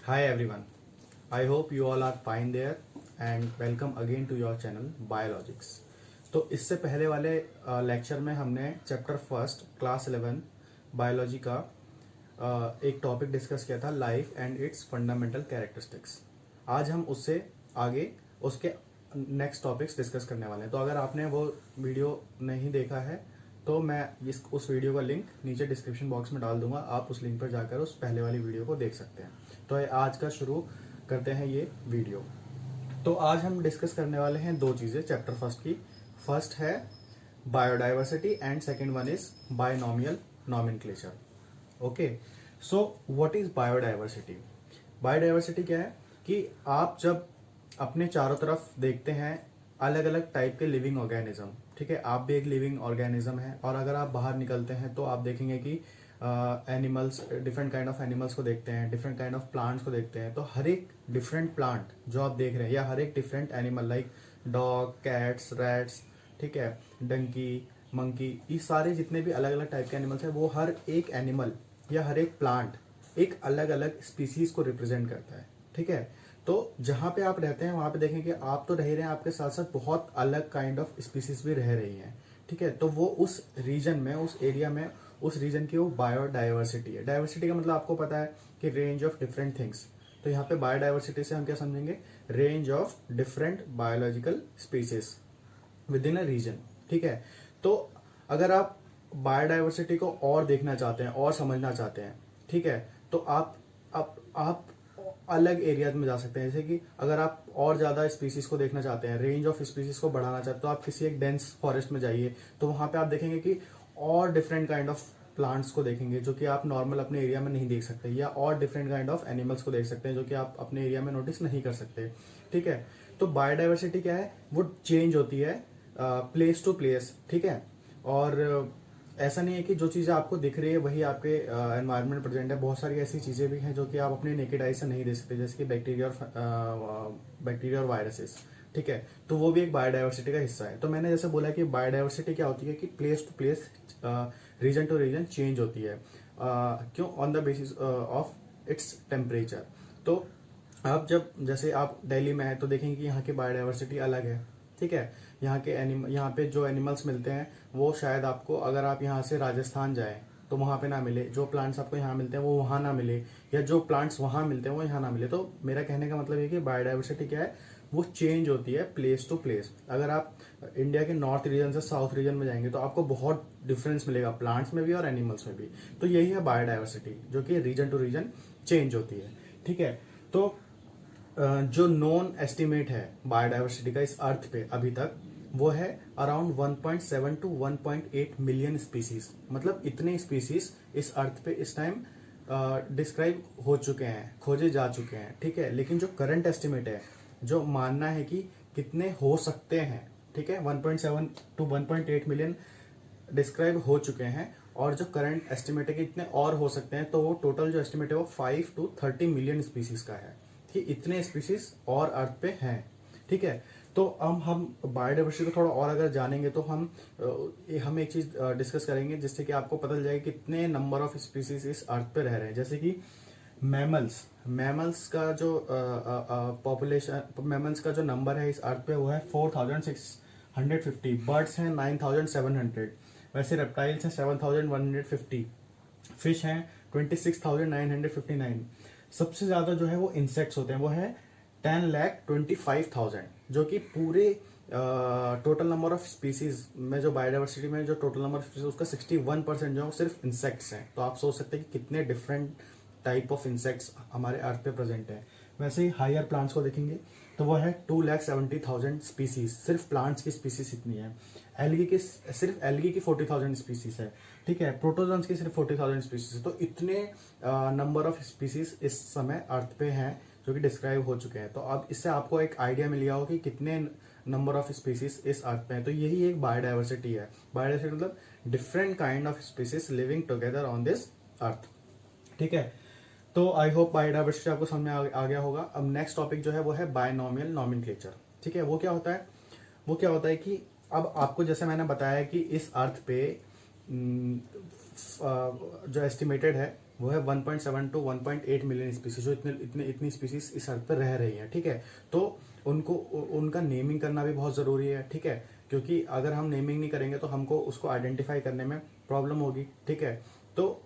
Hi everyone, I hope you all are fine there and welcome again to your channel Biologics। तो इससे पहले वाले lecture में हमने चैप्टर फर्स्ट क्लास 11 बायोलॉजी का एक टॉपिक डिस्कस किया था, life and its fundamental characteristics. आज हम उससे आगे उसके नेक्स्ट टॉपिक्स डिस्कस करने वाले हैं। तो अगर आपने वो वीडियो नहीं देखा है तो मैं उस वीडियो का लिंक नीचे डिस्क्रिप्शन बॉक्स में डाल दूंगा, आप उस लिंक पर जाकर उस पहले वाली वीडियो को देख सकते हैं। तो आज का शुरू करते हैं ये वीडियो। तो आज हम डिस्कस करने वाले हैं दो चीजें चैप्टर फर्स्ट की। फर्स्ट है biodiversity and second one is binomial nomenclature. Okay, so what is biodiversity? Biodiversity क्या है कि आप जब अपने चारों तरफ देखते हैं अलग अलग टाइप के लिविंग ऑर्गेनिज्म, ठीक है, आप भी एक लिविंग ऑर्गेनिज्म है, और अगर आप बाहर निकलते हैं तो आप देखेंगे कि animals, different kind of animals को देखते हैं, डिफरेंट काइंड ऑफ प्लांट्स को देखते हैं। तो हर एक डिफरेंट प्लांट जो आप देख रहे हैं या हर एक different animal like dog, cats, rats, ठीक है, डंकी, मंकी, ये सारे जितने भी अलग अलग टाइप के एनिमल्स हैं वो हर एक एनिमल या हर एक प्लांट एक अलग अलग स्पीसीज को रिप्रेजेंट करता है। ठीक है, तो जहां पे आप रहते हैं वहां पे देखें कि आप तो रह रहे हैं, आपके साथ साथ बहुत अलग काइंड ऑफ स्पीसीज भी रह रही हैं। ठीक है, तो वो उस रीजन में, उस एरिया में, उस रीजन की वो बायोडाइवर्सिटी है। डाइवर्सिटी का मतलब आपको पता है कि रेंज ऑफ डिफरेंट थिंग्स। तो यहाँ पे बायोडाइवर्सिटी से हम क्या समझेंगे? Range of different biological species within a region. ठीक है, तो अगर आप बायोडाइवर्सिटी को और देखना चाहते हैं और समझना चाहते हैं, ठीक है, तो आप अलग एरिया में जा सकते हैं। जैसे कि अगर आप और ज्यादा स्पीसीज को देखना चाहते हैं, रेंज ऑफ स्पीसीज को बढ़ाना चाहते हैं, तो आप किसी एक डेंस फॉरेस्ट में जाइए, तो वहां पे आप देखेंगे कि और डिफरेंट काइंड ऑफ प्लांट्स को देखेंगे जो कि आप नॉर्मल अपने एरिया में नहीं देख सकते, या और डिफरेंट काइंड ऑफ एनिमल्स को देख सकते हैं जो कि आप अपने एरिया में नोटिस नहीं कर सकते। ठीक है, तो बायोडाइवर्सिटी क्या है? वो चेंज होती है प्लेस टू प्लेस। ठीक है, और ऐसा नहीं है कि जो चीजें आपको दिख रही है वही आपके एनवायरनमेंट प्रेजेंट है। बहुत सारी ऐसी चीजें भी हैं जो कि आप अपने नेकेड आई से नहीं देख सकते, जैसे कि बैक्टीरिया और वायरसेस। ठीक है, तो वो भी एक बायोडाइवर्सिटी का हिस्सा है। तो मैंने जैसे बोला कि बायोडाइवर्सिटी क्या होती है कि place to place, region to region change होती है। क्यों? On the basis of its temperature. तो आप जब, जैसे आप दिल्ली में है तो देखेंगे कि यहाँ की बायोडाइवर्सिटी अलग है। ठीक है, यहाँ पे जो एनिमल्स मिलते हैं वो शायद आपको, अगर आप यहाँ से राजस्थान जाए तो वहां पे ना मिले। जो प्लांट्स आपको यहाँ मिलते हैं वो वहां ना मिले, या जो प्लांट्स वहां मिलते हैं वो यहाँ ना मिले। तो मेरा कहने का मतलब है कि बायोडाइवर्सिटी क्या है? वो चेंज होती है प्लेस टू प्लेस। अगर आप इंडिया के नॉर्थ रीजन से साउथ रीजन में जाएंगे तो आपको बहुत डिफरेंस मिलेगा, प्लांट्स में भी और एनिमल्स में भी। तो यही है बायोडाइवर्सिटी, जो कि रीजन टू रीजन चेंज होती है। ठीक है, तो जो नॉन एस्टिमेट है बायोडाइवर्सिटी का इस अर्थ पे अभी तक, वो है अराउंड 1.7 टू 1.8 मिलियन स्पीसीज। मतलब इतने स्पीसीज इस अर्थ पे इस टाइम डिस्क्राइब हो चुके हैं, खोजे जा चुके हैं। ठीक है, लेकिन जो करंट एस्टिमेट है, जो मानना है कि कितने हो सकते हैं, ठीक है, 1.7 टू 1.8 मिलियन डिस्क्राइब हो चुके हैं, और जो करंट एस्टिमेट है कि इतने और हो सकते हैं, तो वो टोटल जो एस्टिमेट है वो 5 टू 30 मिलियन स्पीसीज का है कि इतने स्पीसीज और अर्थ पे हैं। ठीक है, तो हम बायोडाइवर्सिटी को थोड़ा और अगर जानेंगे तो हम एक चीज डिस्कस करेंगे जिससे कि आपको पता चल जाएगा कितने नंबर ऑफ स्पीसीज इस अर्थ पे रह रहे हैं। जैसे कि मैमल्स का जो पॉपुलेशन, मैमल्स का जो नंबर है इस अर्थ पे वो है 4650, बर्ड्स हैं 9700, वैसे रेप्टाइल्स हैं 7150, फिश हैं 26959। सबसे ज्यादा जो है वो इंसेक्ट्स होते हैं, वो है 10,25,000, जो कि पूरे टोटल नंबर ऑफ स्पीसीज में, जो बायोडाइवर्सिटी में जो टोटल नंबर ऑफ स्पीसीज उसका 61% जो सिर्फ इंसेक्ट्स हैं। तो आप सोच सकते हैं कि कितने डिफरेंट टाइप ऑफ इंसेक्ट्स हमारे अर्थ पे प्रेजेंट है। वैसे ही हायर प्लांट्स को देखेंगे तो वो है 2,70,000 स्पीसीज, सिर्फ प्लांट्स की स्पीसीज इतनी है। सिर्फ एल्गी की 40,000 स्पीसीज है। ठीक है, प्रोटोजोन्स की सिर्फ 40,000 स्पीसीज है। तो इतने नंबर ऑफ स्पीसीज इस समय अर्थ पे हैं जो कि डिस्क्राइब हो चुके हैं। तो अब इससे आपको एक आइडिया मिल गया हो कि कितने नंबर ऑफ स्पीसीज इस अर्थ पे हैं। तो यही एक बायोडाइवर्सिटी है। बायोडाइवर्सिटी मतलब different kind of species living together on this earth. ठीक है, तो आई होप बायोडाइवर्सिटी आपको समझ में आ गया होगा। अब नेक्स्ट टॉपिक जो है वो है बायनोमियल नॉमेनक्लेचर। ठीक है, वो क्या होता है? वो क्या होता है कि अब आपको, जैसे मैंने बताया कि इस अर्थ पे जो एस्टिमेटेड है वो है 1.7 to 1.8 मिलियन स्पीसीज, जो इतनी स्पीसीज इस अर्थ पर रह रही है। ठीक है, तो उनको उनका नेमिंग करना भी बहुत जरूरी है। ठीक है, क्योंकि अगर हम नेमिंग नहीं करेंगे तो हमको उसको आइडेंटिफाई करने में प्रॉब्लम होगी। ठीक है, तो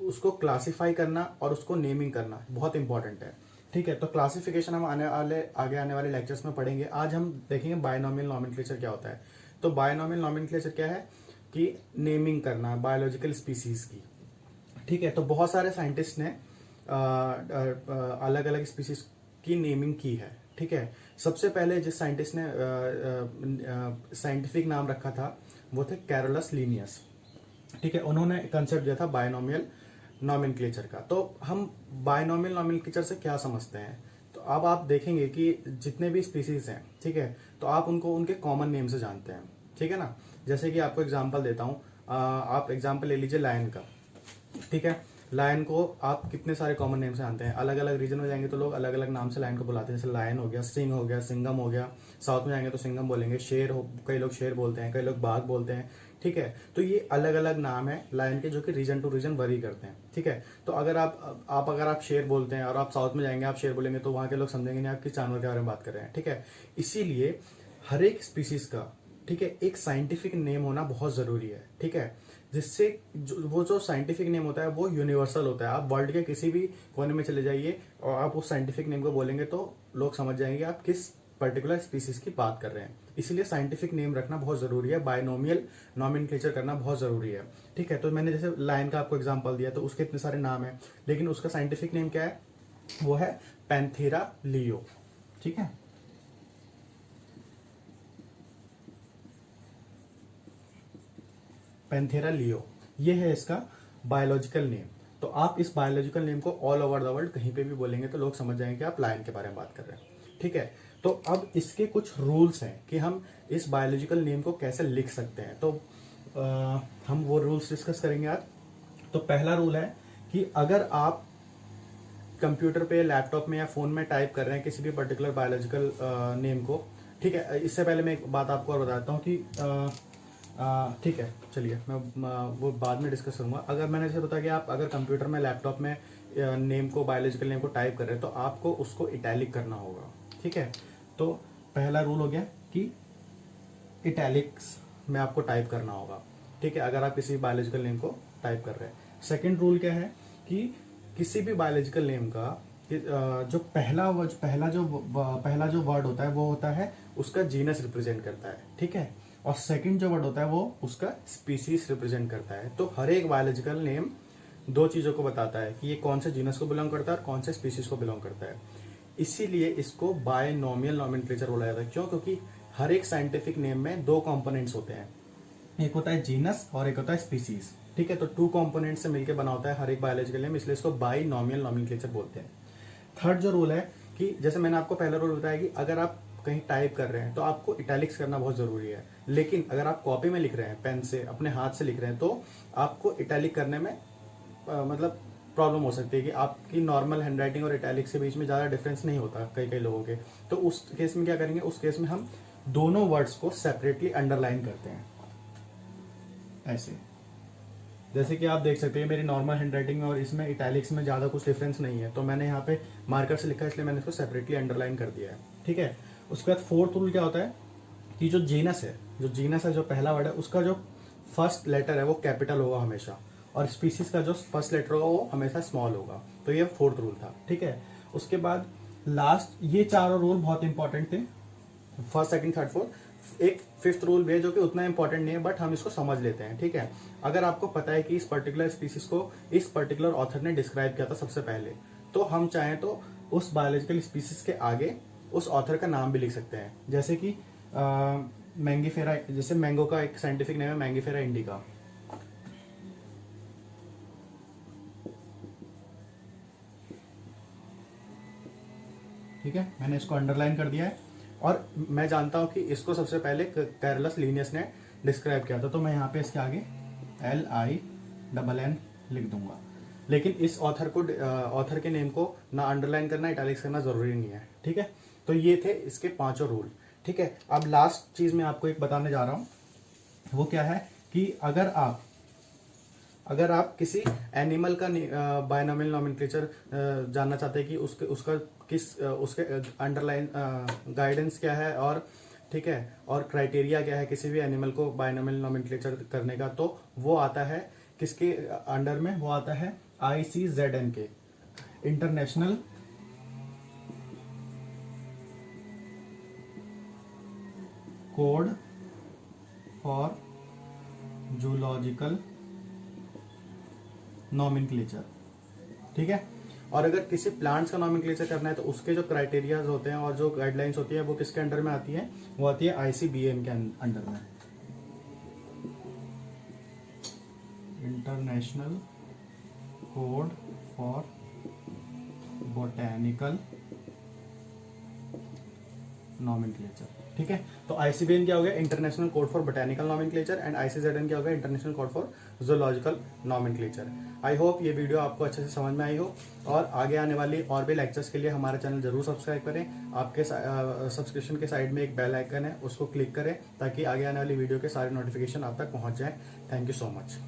उसको क्लासिफाई करना और उसको नेमिंग करना बहुत इंपॉर्टेंट है। ठीक है, तो क्लासिफिकेशन हम आगे आने वाले लेक्चर्स में पढ़ेंगे। आज हम देखेंगे बायनॉमियल नॉमेनक्लेचर क्या होता है। तो बायनॉमियल नॉमेनक्लेचर क्या है कि नेमिंग करना बायोलॉजिकल स्पीसीज की। ठीक है, तो बहुत सारे साइंटिस्ट ने अलग अलग स्पीसीज की नेमिंग की है। ठीक है, सबसे पहले जिस साइंटिस्ट ने साइंटिफिक नाम रखा था वो थे कैरोलस लीनियस। ठीक है, उन्होंने कंसेप्ट दिया था बायनॉमियल नॉमेनक्लेचर का। तो हम बायनॉमियल नॉमेनक्लेचर से क्या समझते हैं, तो अब आप देखेंगे कि जितने भी स्पीसीज हैं, ठीक है, तो आप उनको उनके कॉमन नेम से जानते हैं। ठीक है ना, जैसे कि आपको एग्जांपल देता हूं, आप एग्जांपल ले लीजिए लायन का। ठीक है, लायन को आप कितने सारे कॉमन नेम से जानते हैं। अलग अलग रीजन में जाएंगे तो लोग अलग अलग नाम से लायन को बुलाते हैं, जैसे लायन हो गया, सिंह हो गया, सिंगम हो गया। साउथ में जाएंगे तो सिंगम बोलेंगे। शेर हो, कई लोग शेर बोलते हैं, कई लोग बाघ बोलते हैं। ठीक है, तो ये अलग अलग नाम है लायन के, जो कि रीजन टू रीजन वरी करते हैं। ठीक है, तो अगर आप शेर बोलते हैं और आप साउथ में जाएंगे आप शेर बोलेंगे तो वहां के लोग समझेंगे नहीं आप किस जानवर के बारे में बात कर रहे हैं। ठीक है, इसीलिए हर एक स्पीसीज का, ठीक है, एक साइंटिफिक नेम होना बहुत जरूरी है। ठीक है, जिससे वो जो साइंटिफिक नेम होता है वो यूनिवर्सल होता है। आप वर्ल्ड के किसी भी कोने में चले जाइए और आप उस साइंटिफिक नेम को बोलेंगे तो लोग समझ जाएंगे आप किस पर्टिकुलर स्पीसीज की बात कर रहे हैं। इसीलिए साइंटिफिक नेम रखना बहुत जरूरी है, बायनोमियल नॉमेनक्लेचर करना बहुत जरूरी है। ठीक है, तो मैंने जैसे लायन का आपको एग्जांपल दिया, तो उसके इतने सारे नाम है, लेकिन उसका साइंटिफिक नेम क्या है, वो है पैंथेरा लियो। ठीक है, पैंथेरा लियो, ये है इसका बायोलॉजिकल नेम। तो आप इस बायोलॉजिकल नेम को ऑल ओवर द वर्ल्ड कहीं पे भी बोलेंगे तो लोग समझ जाएंगे कि आप लायन के बारे में बात कर रहे हैं। ठीक है, तो अब इसके कुछ रूल्स हैं कि हम इस बायोलॉजिकल नेम को कैसे लिख सकते हैं। तो हम वो रूल्स डिस्कस करेंगे आज। तो पहला रूल है कि अगर आप कंप्यूटर पे, लैपटॉप में या फोन में टाइप कर रहे हैं किसी भी पर्टिकुलर बायोलॉजिकल नेम को, ठीक है, इससे पहले मैं एक बात आपको और बताता हूँ कि ठीक है, चलिए मैं वो बाद में डिस्कस करूंगा। अगर मैंने जैसे बताया कि आप अगर कंप्यूटर में, लैपटॉप में नेम को, बायोलॉजिकल नेम को टाइप कर रहे हैं तो आपको उसको इटैलिक करना होगा। ठीक है, तो पहला रूल हो गया कि इटैलिक्स में आपको टाइप करना होगा। ठीक है, अगर आप किसी बायोलॉजिकल नेम को टाइप कर रहे हैं। सेकेंड रूल क्या है कि किसी भी बायोलॉजिकल नेम का जो पहला जो वर्ड होता है वो होता है उसका जीनस रिप्रेजेंट करता है। ठीक है, और सेकंड जो वर्ड होता है वो उसका स्पीसीज रिप्रेजेंट करता है। तो हर एक बायोलॉजिकल नेम दो चीजों को बताता है कि ये कौन से जीनस को बिलोंग करता है और कौन से स्पीसीज को बिलोंग करता है। इसीलिए इसको बायनोमियल नॉमेनक्लेचर बोला जाता है। क्यों? क्योंकि हर एक साइंटिफिक नेम में दो कंपोनेंट्स होते हैं, एक होता है जीनस और एक होता है स्पीसीज। ठीक है, तो टू कंपोनेंट से मिलकर बना होता है हर एक बायोलॉजिकल नेम, इसलिए इसको बायनोमियल नॉमेनक्लेचर बोलते हैं। थर्ड जो रूल है कि जैसे मैंने आपको पहला रूल बताया कि अगर आप कहीं टाइप कर रहे हैं तो आपको इटैलिक्स करना बहुत जरूरी है, लेकिन अगर आप कॉपी में लिख रहे हैं, पेन से अपने हाथ से लिख रहे हैं, तो आपको इटैलिक करने में मतलब प्रॉब्लम हो सकती है कि आपकी नॉर्मल हैंडराइटिंग और इटैलिक्स के बीच में ज़्यादा डिफरेंस नहीं होता कई कई लोगों के। तो उस केस में क्या करेंगे, उस केस में हम दोनों वर्ड्स को सेपरेटली अंडरलाइन करते हैं, ऐसे। जैसे कि आप देख सकते हैं मेरी नॉर्मल हैंडराइटिंग में और इसमें इटैलिक्स में ज़्यादा कुछ डिफरेंस नहीं है, तो मैंने यहाँ पे मार्कर से लिखा है, इसलिए मैंने इसको सेपरेटली अंडरलाइन कर दिया है। ठीक है, उसके बाद फोर्थ रूल क्या होता है कि जो जीनस है, जो पहला वर्ड है, उसका जो फर्स्ट लेटर है वो कैपिटल होगा हमेशा, और स्पीसीज का जो फर्स्ट लेटर होगा वो हमेशा स्मॉल होगा। तो ये फोर्थ रूल था। ठीक है, उसके बाद लास्ट, ये चारों रूल बहुत इंपॉर्टेंट थे, फर्स्ट, सेकंड, थर्ड, फोर्थ। एक फिफ्थ रूल भी है जो कि उतना इंपॉर्टेंट नहीं है, बट हम इसको समझ लेते हैं। ठीक है, अगर आपको पता है कि इस पर्टिकुलर स्पीसीज को इस पर्टिकुलर ऑथर ने डिस्क्राइब किया था सबसे पहले, तो हम चाहें तो उस बायोलॉजिकल स्पीसीज के आगे उस ऑथर का नाम भी लिख सकते हैं। जैसे कि मैंगीफेरा, जैसे मैंगो का एक साइंटिफिक नेम है मैंगीफेरा इंडिका। ठीक है, मैंने इसको अंडरलाइन कर दिया है, और मैं जानता हूं कि इसको सबसे पहले कैरोलस लीनियस ने डिस्क्राइब किया था, तो मैं यहाँ पे इसके आगे LINN लिख दूंगा। लेकिन इस ऑथर के नेम को ना अंडरलाइन करना, इटैलिक्स करना जरूरी नहीं है। ठीक है, तो ये थे इसके पांचों रूल। ठीक है, अब लास्ट चीज मैं आपको एक बताने जा रहा हूं, वो क्या है कि अगर आप अगर आप किसी एनिमल का बायनॉमियल नॉमेनक्लेचर जानना चाहते हैं कि उसके अंडरलाइन गाइडेंस क्या है और ठीक है और क्राइटेरिया क्या है किसी भी एनिमल को बायनॉमियल नॉमेनक्लेचर करने का, तो वो आता है किसके अंडर में, वो आता है ICZN के, international code for zoological nomenclature. ठीक है। और अगर किसी प्लांट्स का नॉमेनक्लेचर करना है तो उसके जो क्राइटेरियाज होते हैं और जो गाइडलाइंस होती है वो किसके अंडर में आती है, वो आती है ICBM के अंडर में, international code for botanical nomenclature. ठीक है। तो ICBM क्या हो गया, international code for botanical nomenclature, and ICZN क्या हो गया, international code for zoological nomenclature. I hope ये वीडियो आपको अच्छे से समझ में आई हो, और आगे आने वाली और भी लेक्चर्स के लिए हमारा चैनल जरूर सब्सक्राइब करें। आपके सब्सक्रिप्शन के साइड में एक बेल आइकन है, उसको क्लिक करें ताकि आगे आने वाली वीडियो के सारे नोटिफिकेशन आप तक पहुंच जाए। Thank you so much.